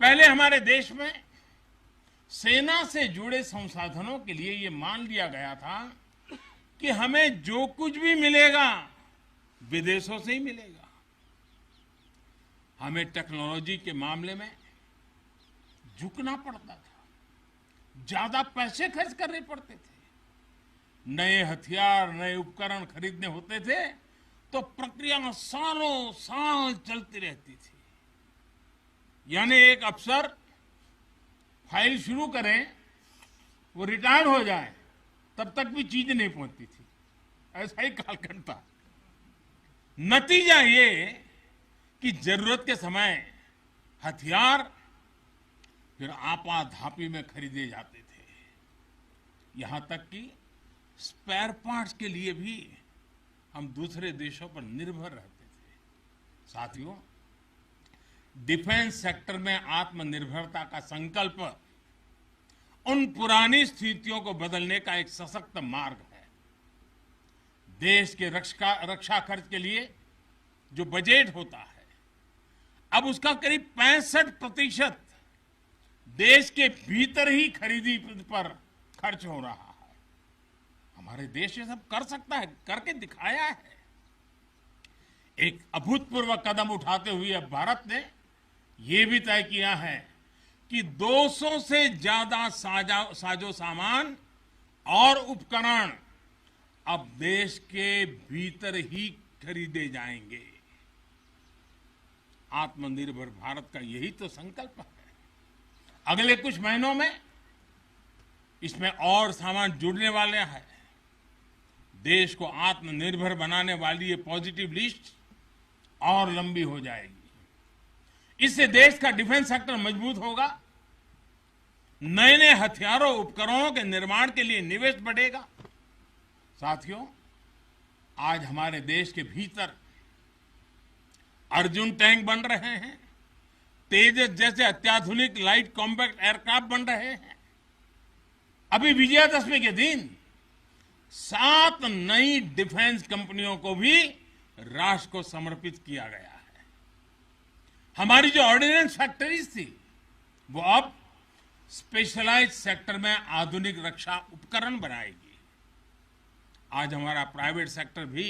पहले हमारे देश में सेना से जुड़े संसाधनों के लिए ये मान लिया गया था कि हमें जो कुछ भी मिलेगा विदेशों से ही मिलेगा। हमें टेक्नोलॉजी के मामले में झुकना पड़ता था, ज्यादा पैसे खर्च करने पड़ते थे। नए हथियार, नए उपकरण खरीदने होते थे तो प्रक्रिया सालों साल चलती रहती थी। यानी एक अफसर फाइल शुरू करें, वो रिटायर हो जाए, तब तक भी चीज नहीं पहुंचती थी। ऐसा ही कालखंड था। नतीजा ये कि जरूरत के समय हथियार फिर आपाधापी में खरीदे जाते थे। यहां तक कि स्पेयर पार्ट्स के लिए भी हम दूसरे देशों पर निर्भर रहते थे। साथियों, डिफेंस सेक्टर में आत्मनिर्भरता का संकल्प उन पुरानी स्थितियों को बदलने का एक सशक्त मार्ग है। देश के रक्षा खर्च के लिए जो बजट होता है, अब उसका करीब 65% देश के भीतर ही खरीदी पर खर्च हो रहा है। हमारे देश ये सब कर सकता है, करके दिखाया है। एक अभूतपूर्व कदम उठाते हुए अब भारत ने यह भी तय किया है कि 200 से ज्यादा साजो सामान और उपकरण अब देश के भीतर ही खरीदे जाएंगे। आत्मनिर्भर भारत का यही तो संकल्प है। अगले कुछ महीनों में इसमें और सामान जुड़ने वाले हैं। देश को आत्मनिर्भर बनाने वाली ये पॉजिटिव लिस्ट और लंबी हो जाएगी। इससे देश का डिफेंस सेक्टर मजबूत होगा, नए नए हथियारों उपकरणों के निर्माण के लिए निवेश बढ़ेगा। साथियों, आज हमारे देश के भीतर अर्जुन टैंक बन रहे हैं, तेजस जैसे अत्याधुनिक लाइट कॉम्पैक्ट एयरक्राफ्ट बन रहे हैं। अभी विजयादशमी के दिन 7 नई डिफेंस कंपनियों को भी राष्ट्र को समर्पित किया गया है। हमारी जो ऑर्डिनेंस फैक्ट्रीज थी, वो अब स्पेशलाइज्ड सेक्टर में आधुनिक रक्षा उपकरण बनाएगी। आज हमारा प्राइवेट सेक्टर भी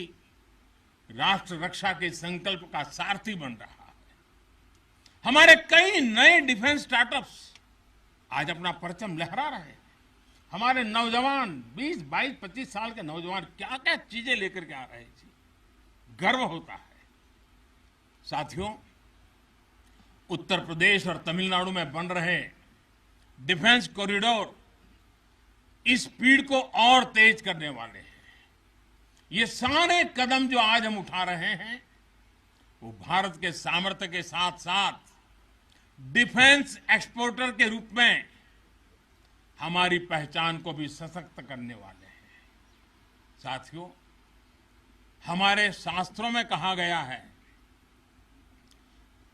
राष्ट्र रक्षा के संकल्प का सारथी बन रहा है। हमारे कई नए डिफेंस स्टार्टअप्स आज अपना परचम लहरा रहे हैं। हमारे नौजवान 20, 22, 25 साल के नौजवान क्या क्या चीजें लेकर के आ रहे हैं, गर्व होता है। साथियों, उत्तर प्रदेश और तमिलनाडु में बन रहे डिफेंस कॉरिडोर इस स्पीड को और तेज करने वाले हैं। ये सारे कदम जो आज हम उठा रहे हैं, वो भारत के सामर्थ्य के साथ साथ डिफेंस एक्सपोर्टर के रूप में हमारी पहचान को भी सशक्त करने वाले हैं। साथियों, हमारे शास्त्रों में कहा गया है,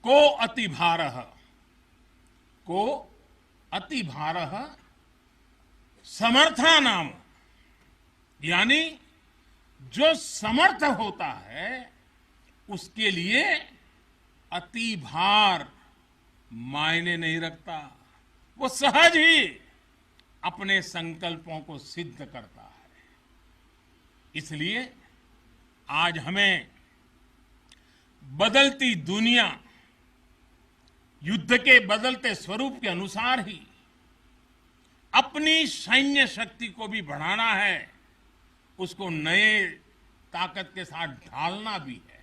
को अति भारः समर्था नाम, यानी जो समर्थ होता है उसके लिए अति भार मायने नहीं रखता। वो सहज ही अपने संकल्पों को सिद्ध करता है। इसलिए आज हमें बदलती दुनिया, युद्ध के बदलते स्वरूप के अनुसार ही अपनी सैन्य शक्ति को भी बढ़ाना है, उसको नए ताकत के साथ ढालना भी है।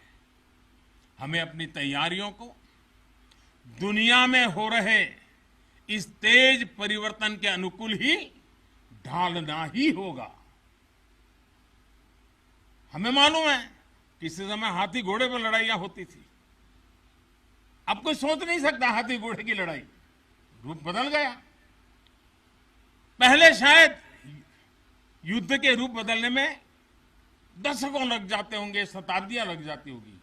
हमें अपनी तैयारियों को दुनिया में हो रहे इस तेज परिवर्तन के अनुकूल ही ढालना ही होगा। हमें मालूम है किसी समय हाथी घोड़े पर लड़ाइयां होती थी। अब कोई सोच नहीं सकता हाथी घोड़े की लड़ाई, रूप बदल गया। पहले शायद युद्ध के रूप बदलने में दशकों लग जाते होंगे, शताब्दियां लग जाती होगी।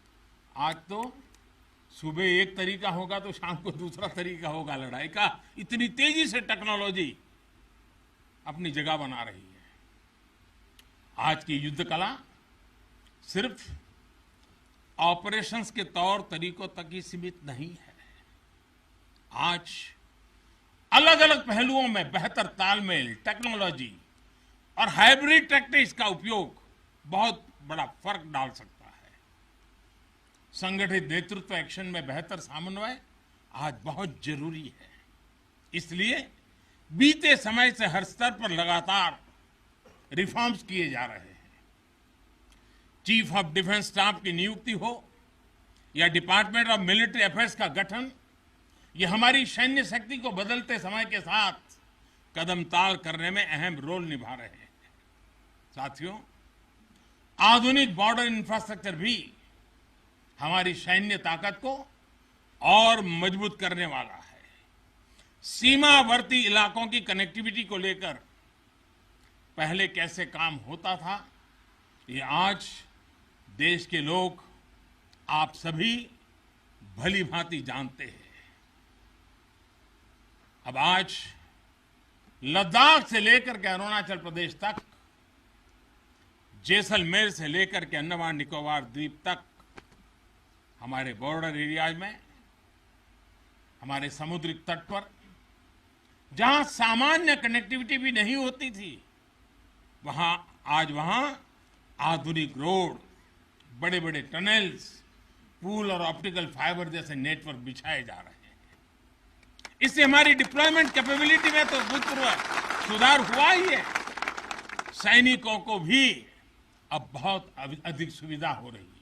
आज तो सुबह एक तरीका होगा तो शाम को दूसरा तरीका होगा लड़ाई का। इतनी तेजी से टेक्नोलॉजी अपनी जगह बना रही है। आज की युद्ध कला सिर्फ ऑपरेशंस के तौर तरीकों तक ही सीमित नहीं है। आज अलग अलग पहलुओं में बेहतर तालमेल, टेक्नोलॉजी और हाइब्रिड टैक्टिक्स का उपयोग बहुत बड़ा फर्क डाल सकता है। संगठित नेतृत्व एक्शन में बेहतर समन्वय आज बहुत जरूरी है। इसलिए बीते समय से हर स्तर पर लगातार रिफॉर्म्स किए जा रहे हैं। चीफ ऑफ डिफेंस स्टाफ की नियुक्ति हो या डिपार्टमेंट ऑफ मिलिट्री अफेयर्स का गठन, ये हमारी सैन्य शक्ति को बदलते समय के साथ कदम ताल करने में अहम रोल निभा रहे हैं। साथियों, आधुनिक बॉर्डर इंफ्रास्ट्रक्चर भी हमारी सैन्य ताकत को और मजबूत करने वाला है। सीमावर्ती इलाकों की कनेक्टिविटी को लेकर पहले कैसे काम होता था, ये आज देश के लोग, आप सभी भली भांति जानते हैं। अब आज लद्दाख से लेकर के अरुणाचल प्रदेश तक, जैसलमेर से लेकर के अंडमान निकोबार द्वीप तक, हमारे बॉर्डर एरियाज में, हमारे समुद्री तट पर जहां सामान्य कनेक्टिविटी भी नहीं होती थी, वहां आधुनिक रोड, बड़े बड़े टनल्स, पुल और ऑप्टिकल फाइबर जैसे नेटवर्क बिछाए जा रहे हैं। इससे हमारी डिप्लॉयमेंट कैपेबिलिटी में तो भूतपूर्व सुधार हुआ ही है। सैनिकों को भी अब बहुत अधिक सुविधा हो रही है।